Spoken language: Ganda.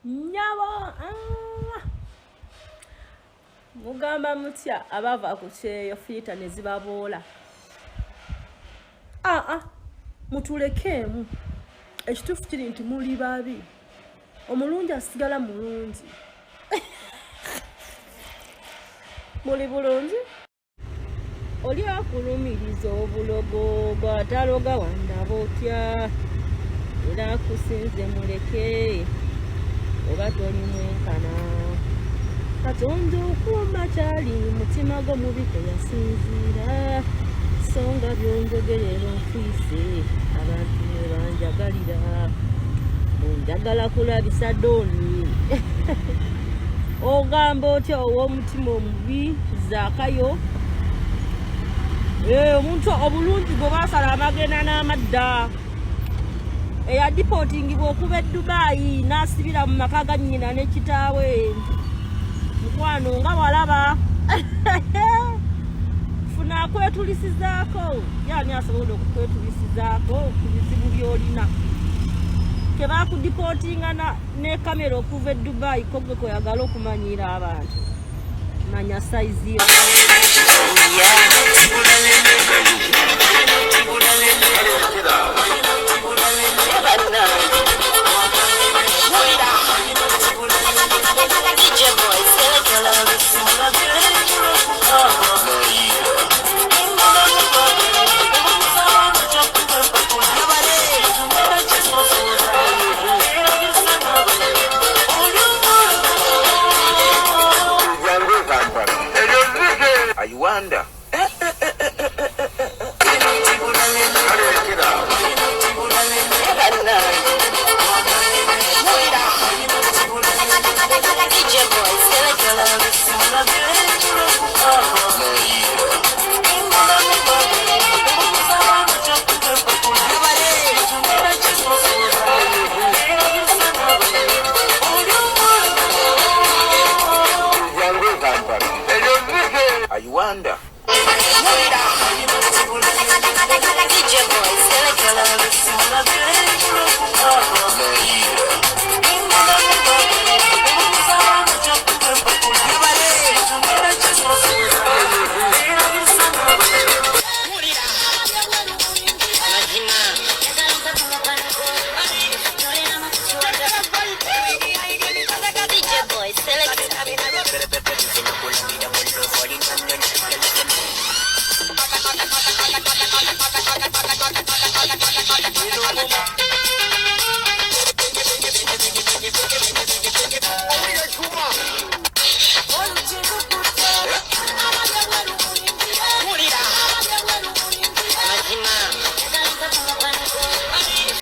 Nyabo mugamba mutya abava ku kyeyo fiita ne zibaboola. Mutulekeemu. Ekituufu kiri nti muli babi. Omulungi asigala mulungi. Muli bulungi? Oli akulumiriza obulogo bw'ataloga wandaba otya. Era akusinze muleke. Oba toli mwenkana. Katonda okuuma kyali mutima gwo mubi teyasinziira. Songa byonjogerera onfiise abantu ne banjagalira. Njagala kulabisa Doni. Ogamba otya ow'omutima omubi Zaakayo. Omuntu obulungi gwe baasala amagenda n'amadda. Eyadipotingibwa okuva e Dubai n'asibira mu maka ga nnyina ne kitaawe. Mukwano nga walaba. Funa akwetulisizaako. Yaani asobola okukwetulisizaako ku bizibu by'olina. Kebakudipotinga ne kamera okuva e Dubai ko gwe kweyagala okumanyira abantu. Manya saizi yo.